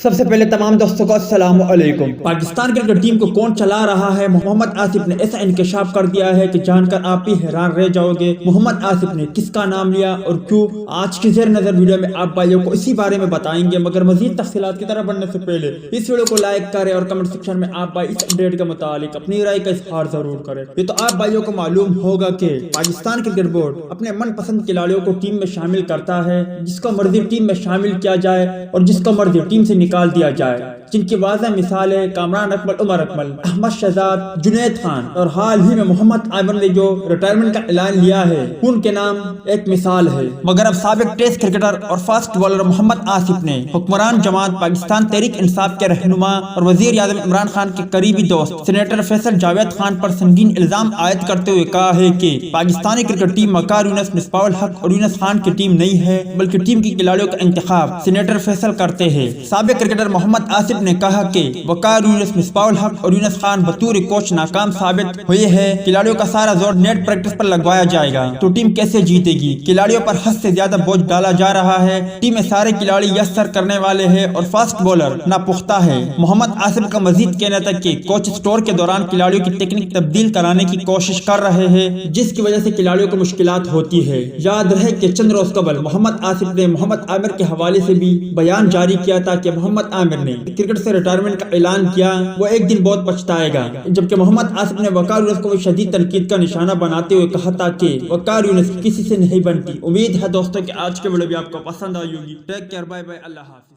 سب سے پہلے تمام دوستوں کو السلام علیکم۔ پاکستان کرکٹ ٹیم کو کون چلا رہا ہے؟ محمد آصف نے ایسا انکشاف کر دیا ہے کہ جان کر آپ بھی حیران رہ جاؤ گے۔ محمد آصف نے کس کا نام لیا اور کیوں؟ آج کی زیر نظر ویڈیو میں آپ بھائیوں کو اسی بارے میں بتائیں گے، مگر مزید تفصیلات کی طرف بڑھنے سے پہلے اس ویڈیو کو لائک کریں اور کمنٹ سیکشن میں آپ بھائی اس اپڈیٹ کے متعلق اپنی رائے کا اظہار ضرور کریں۔ یہ تو آپ بھائیوں کو معلوم ہوگا کہ پاکستان کرکٹ بورڈ اپنے من پسند کھلاڑیوں کو ٹیم میں شامل کرتا ہے، جس کو مرضی ٹیم میں شامل کیا جائے اور جس کو مرضی ٹیم سے نکال دیا جائے، جن کی واضح مثال ہے کامران اکمل، عمر اکمل، احمد شہزاد، جنید خان اور حال ہی میں محمد عامر نے جو ریٹائرمنٹ کا اعلان لیا ہے، ان کے نام ایک مثال ہے۔ مگر اب سابق ٹیسٹ کرکٹر اور فاسٹ بالر محمد آصف نے حکمران جماعت پاکستان تحریک انصاف کے رہنما اور وزیر اعظم عمران خان کے قریبی دوست سینیٹر فیصل جاوید خان پر سنگین الزام عائد کرتے ہوئے کہا ہے کہ پاکستانی کرکٹ ٹیم وقار یونس، مصباح الحق اور یونس خان کی ٹیم نہیں ہے، بلکہ ٹیم کی کھلاڑیوں کا انتخاب سینیٹر فیصل کرتے ہیں۔ سابق کرکٹر محمد آصف نے کہا کہ وقار یونس، مصباح الحق اور یونس خان بطور کوچ ناکام ثابت ہوئے ہیں۔ کھلاڑیوں کا سارا زور نیٹ پریکٹس پر لگوایا جائے گا تو ٹیم کیسے جیتے گی؟ کھلاڑیوں پر حد سے زیادہ بوجھ ڈالا جا رہا ہے۔ ٹیم میں سارے کھلاڑی یس سر کرنے والے ہیں اور فاسٹ بولر ناپختہ ہے۔ محمد آصف کا مزید کہنا تھا کہ کوچ اسٹور کے دوران کھلاڑیوں کی ٹیکنیک تبدیل کرانے کی کوشش کر رہے ہیں، جس کی وجہ سے کھلاڑیوں کو مشکلات ہوتی ہے۔ یاد رہے کہ چند روز قبل محمد آصف نے محمد عامر کے حوالے سے بھی بیان جاری کیا تھا کہ محمد عامر نے کرکٹ سے ریٹائرمنٹ کا اعلان کیا، وہ ایک دن بہت پچھتائے گا، جبکہ محمد آصف نے وقار یونس کو شدید تنقید کا نشانہ بناتے ہوئے کہا تھا کہ وقار یونس کسی سے نہیں بنتی۔ امید ہے دوستوں کہ آج کے ویڈیو بھی آپ کو پسند آئی ہوگی۔ ٹیک کیئر، بائے بائے، اللہ حافظ۔